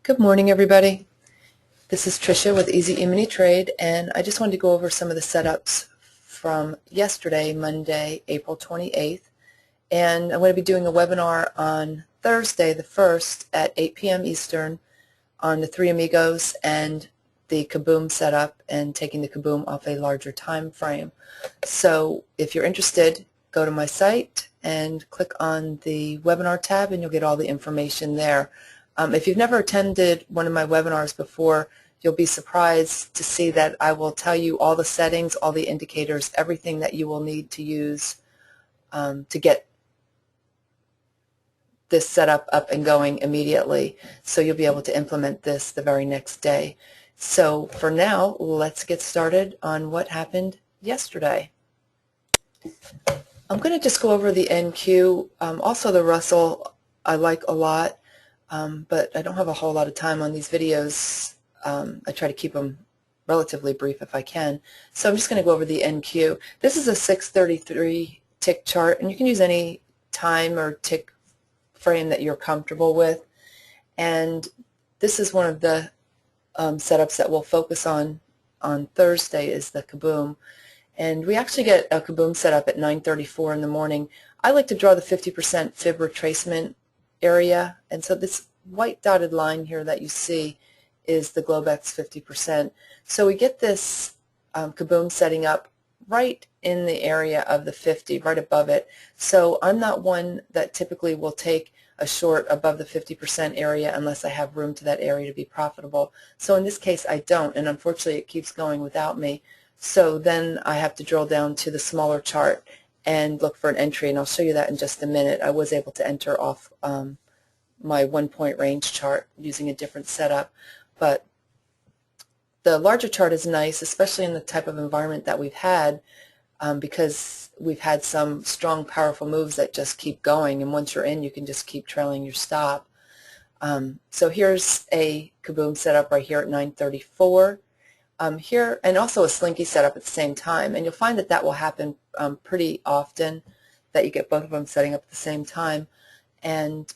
Good morning, everybody. This is Tricia with Easy E-mini Trade, and I just wanted to go over some of the setups from yesterday, Monday, April 28th. And I'm going to be doing a webinar on Thursday, the 1st at 8 p.m. Eastern on the Three Amigos and the Kaboom setup and taking the Kaboom off a larger time frame. So if you're interested, go to my site and click on the webinar tab and you'll get all the information there. If you've never attended one of my webinars before, you'll be surprised to see that I will tell you all the settings, all the indicators, everything that you will need to use to get this setup up and going immediately. So you'll be able to implement this the very next day. So for now, let's get started on what happened yesterday. I'm going to just go over the NQ. Also the Russell I like a lot. But I don't have a whole lot of time on these videos. I try to keep them relatively brief if I can. So I'm just going to go over the NQ. This is a 633 tick chart, and you can use any time or tick frame that you're comfortable with. And this is one of the setups that we'll focus on Thursday is the Kaboom. And we actually get a Kaboom setup at 9:34 in the morning. I like to draw the 50% fib retracement area, and so this white dotted line here that you see is the Globex 50%. So we get this Kaboom setting up right in the area of the 50, right above it. So I'm not one that typically will take a short above the 50% area unless I have room to that area to be profitable. So in this case I don't, and unfortunately it keeps going without me. So then I have to drill down to the smaller chart and look for an entry, and I'll show you that in just a minute. I was able to enter off my 1-point range chart using a different setup, but the larger chart is nice, especially in the type of environment that we've had, because we've had some strong, powerful moves that just keep going, and once you're in, you can just keep trailing your stop. So here's a Kaboom setup right here at 9:34. Here, and also a slinky setup at the same time, and you'll find that that will happen pretty often, that you get both of them setting up at the same time. And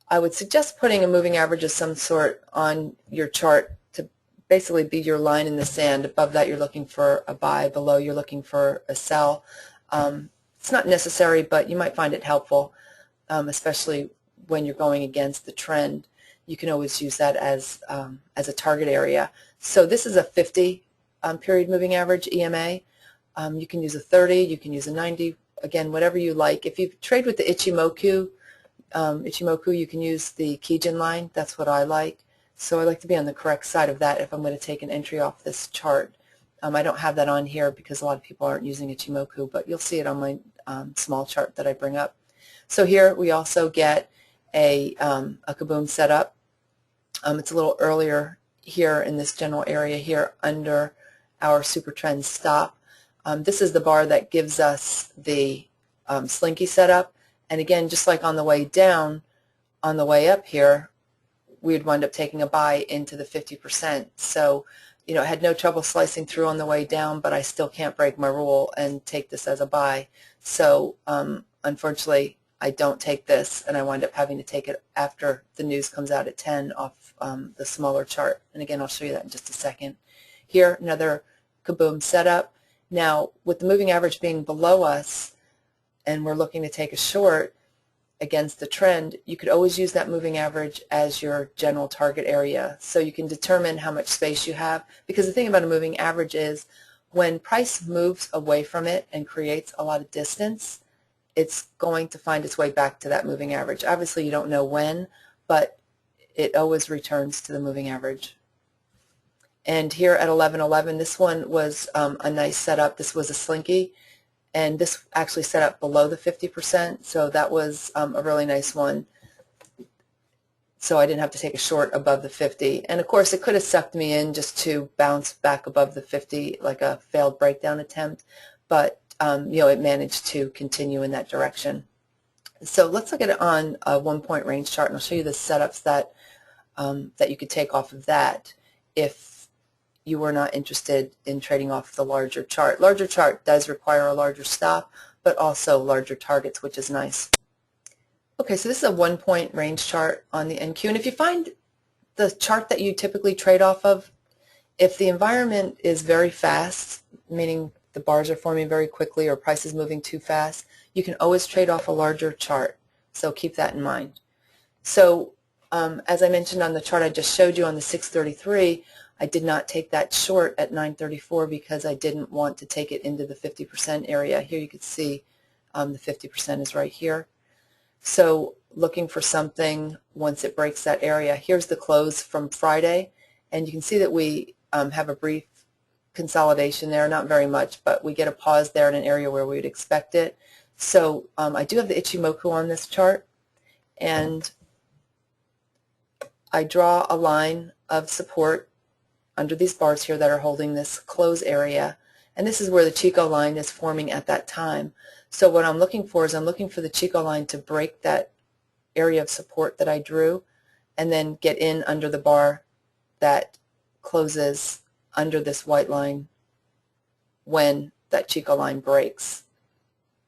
I would suggest putting a moving average of some sort on your chart to basically be your line in the sand. Above that you're looking for a buy, below you're looking for a sell. It's not necessary, but you might find it helpful, especially when you're going against the trend. You can always use that as a target area. So this is a 50 period moving average, EMA. You can use a 30, you can use a 90, again, whatever you like. If you trade with the Ichimoku, you can use the Kijin line. That's what I like. So I like to be on the correct side of that if I'm going to take an entry off this chart. I don't have that on here because a lot of people aren't using Ichimoku, but you'll see it on my small chart that I bring up. So here we also get a Kaboom setup. It's a little earlier here in this general area here under our super trend stop. This is the bar that gives us the slinky setup, and again, just like on the way down, on the way up here we'd wind up taking a buy into the 50%. So I had no trouble slicing through on the way down, but I still can't break my rule and take this as a buy. So unfortunately I don't take this, and I wind up having to take it after the news comes out at 10 off the smaller chart. And again, I'll show you that in just a second. Here, another Kaboom setup. Now, with the moving average being below us, and we're looking to take a short against the trend, you could always use that moving average as your general target area. So you can determine how much space you have, because the thing about a moving average is when price moves away from it and creates a lot of distance, it's going to find its way back to that moving average. Obviously you don't know when, but it always returns to the moving average. And here at 11:11, this one was a nice setup. This was a slinky, and this actually set up below the 50%, so that was a really nice one. So I didn't have to take a short above the 50. And of course it could have sucked me in just to bounce back above the 50 like a failed breakdown attempt, but it managed to continue in that direction. So let's look at it on a 1-point range chart, and I'll show you the setups that that you could take off of that if you were not interested in trading off the larger chart. Larger chart does require a larger stop, but also larger targets, which is nice. Okay, so this is a 1-point range chart on the NQ, and if you find the chart that you typically trade off of, if the environment is very fast, meaning the bars are forming very quickly or price is moving too fast, you can always trade off a larger chart. So keep that in mind. So as I mentioned on the chart I just showed you on the 633, I did not take that short at 934 because I didn't want to take it into the 50% area. Here you can see the 50% is right here. So looking for something once it breaks that area. Here's the close from Friday, and you can see that we have a brief consolidation there, not very much, but we get a pause there in an area where we would expect it. So I do have the Ichimoku on this chart, and I draw a line of support under these bars here that are holding this close area, and this is where the Chico line is forming at that time. So what I'm looking for is I'm looking for the Chico line to break that area of support that I drew and then get in under the bar that closes under this white line when that Chico line breaks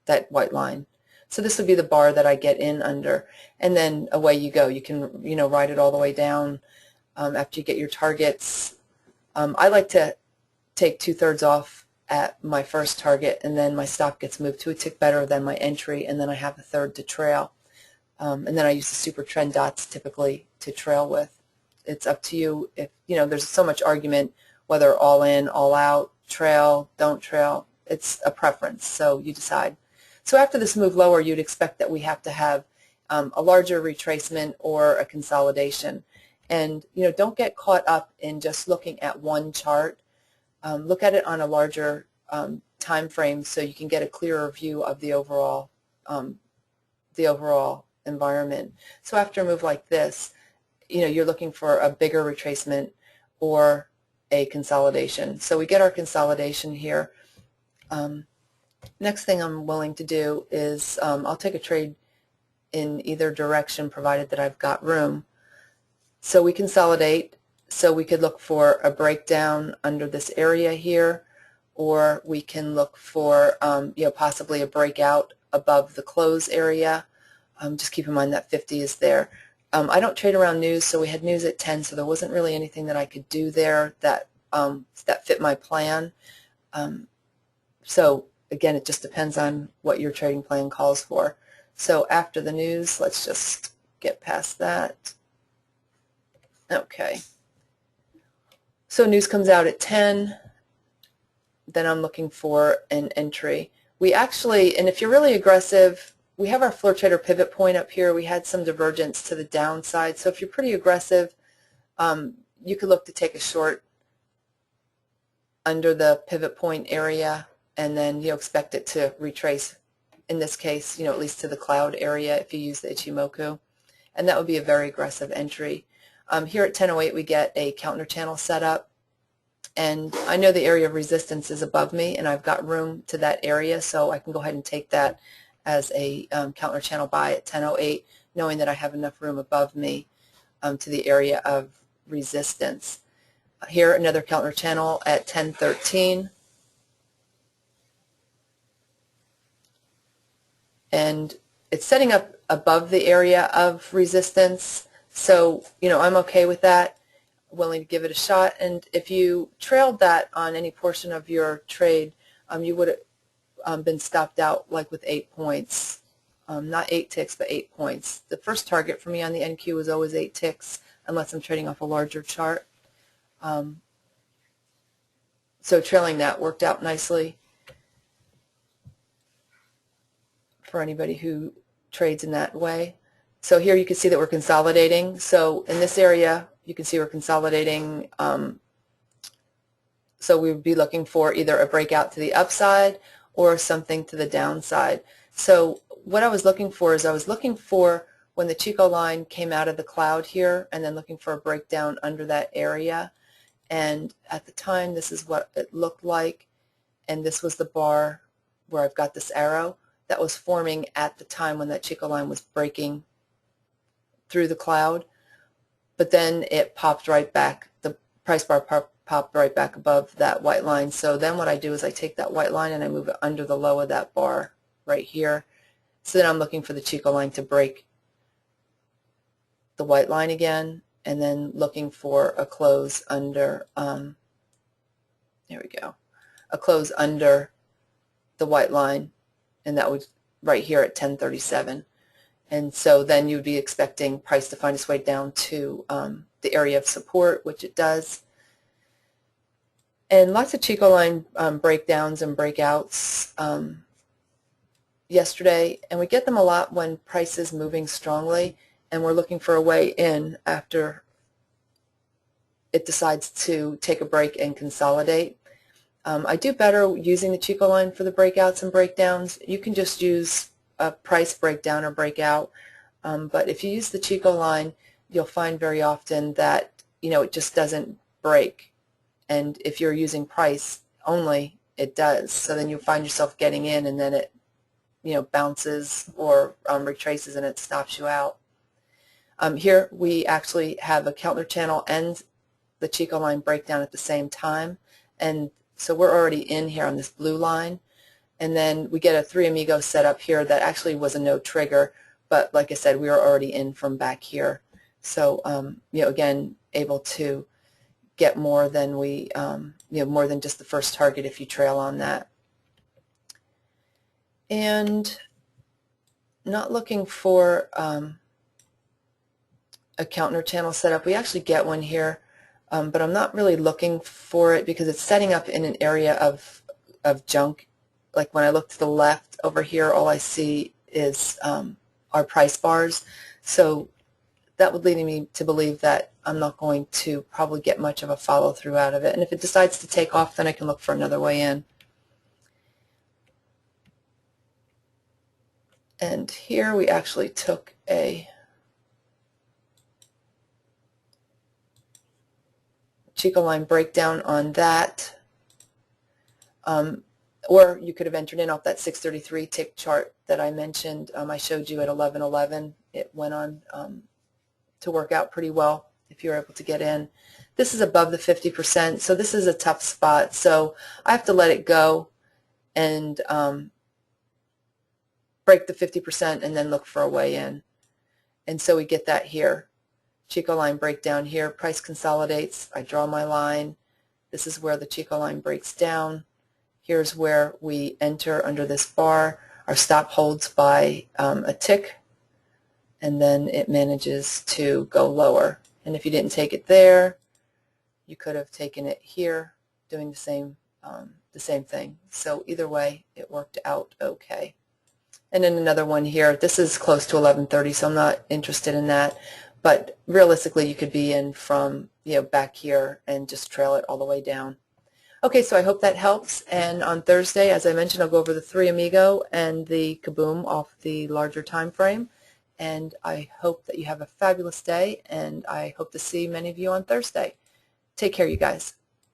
that white line. So this would be the bar that I get in under, and then away you go. You can ride it all the way down after you get your targets. I like to take 2/3 off at my first target, and then my stop gets moved to a tick better than my entry, and then I have a third to trail. And then I use the super trend dots typically to trail with. It's up to you. If there's so much argument whether all in, all out, trail, don't trail. It's a preference, so you decide. So after this move lower, you'd expect that we have to have a larger retracement or a consolidation. And don't get caught up in just looking at one chart. Look at it on a larger time frame so you can get a clearer view of the overall environment. So after a move like this, you're looking for a bigger retracement or a consolidation. So we get our consolidation here. Next thing I'm willing to do is I'll take a trade in either direction provided that I've got room. So we consolidate, so we could look for a breakdown under this area here, or we can look for possibly a breakout above the close area. Just keep in mind that 50 is there. I don't trade around news, so we had news at 10, so there wasn't really anything that I could do there that fit my plan. So again, it just depends on what your trading plan calls for. So after the news, let's just get past that. Okay. So news comes out at 10. Then I'm looking for an entry. We actually, and if you're really aggressive, we have our floor trader pivot point up here. We had some divergence to the downside. So if you're pretty aggressive, you could look to take a short under the pivot point area, and then expect it to retrace, in this case, at least to the cloud area if you use the Ichimoku. And that would be a very aggressive entry. Here at 10:08 we get a counter channel set up, and I know the area of resistance is above me and I've got room to that area, so I can go ahead and take that as a counter channel buy at 10:08, knowing that I have enough room above me to the area of resistance. Here another counter channel at 10:13, and it's setting up above the area of resistance, so I'm okay with that, willing to give it a shot. And if you trailed that on any portion of your trade, you would have been stopped out like with 8 points, not 8 ticks but 8 points. The first target for me on the NQ was always 8 ticks unless I'm trading off a larger chart. So trailing that worked out nicely for anybody who trades in that way. So here you can see that we're consolidating. So in this area you can see we're consolidating. So we would be looking for either a breakout to the upside or something to the downside. So what I was looking for is I was looking for when the Chico line came out of the cloud here, and then looking for a breakdown under that area. And at the time this is what it looked like, and this was the bar where I've got this arrow that was forming at the time when that Chico line was breaking through the cloud. But then it popped right back, the price bar popped right back above that white line. So then what I do is I take that white line and I move it under the low of that bar right here. So then I'm looking for the Chico line to break the white line again, and then looking for a close under, there we go, a close under the white line, and that was right here at 1037. And so then you'd be expecting price to find its way down to the area of support, which it does. And lots of Chico line breakdowns and breakouts yesterday, and we get them a lot when price is moving strongly and we're looking for a way in after it decides to take a break and consolidate. I do better using the Chico line for the breakouts and breakdowns. You can just use a price breakdown or breakout, but if you use the Chico line, you'll find very often that it just doesn't break, and if you're using price only, it does. So then you find yourself getting in, and then it bounces or retraces, and it stops you out. Here we actually have a Keltner channel and the Chico line breakdown at the same time, and so we're already in here on this blue line, and then we get a 3 Amigos set up here that actually was a no trigger, but like I said, we were already in from back here. So again, able to get more than we more than just the first target if you trail on that. And not looking for a Keltner channel setup. We actually get one here, but I'm not really looking for it because it's setting up in an area of junk. Like when I look to the left over here, all I see is our price bars. So that would lead me to believe that I'm not going to probably get much of a follow through out of it. And if it decides to take off, then I can look for another way in. And here we actually took a Chico line breakdown on that. Or you could have entered in off that 633 tick chart that I mentioned. I showed you at 1111. It went on to work out pretty well if you're able to get in. This is above the 50%, so this is a tough spot. So I have to let it go and break the 50% and then look for a way in. And so we get that here. Chico line breakdown here. Price consolidates. I draw my line. This is where the Chico line breaks down. Here's where we enter under this bar. Our stop holds by a tick, and then it manages to go lower. And if you didn't take it there, you could have taken it here, doing the same thing. So either way, it worked out okay. And then another one here. This is close to 1130, so I'm not interested in that. But realistically, you could be in from back here and just trail it all the way down. Okay, so I hope that helps. And on Thursday, as I mentioned, I'll go over the 3 Amigo and the Kaboom off the larger time frame. And I hope that you have a fabulous day, and I hope to see many of you on Thursday. Take care, you guys.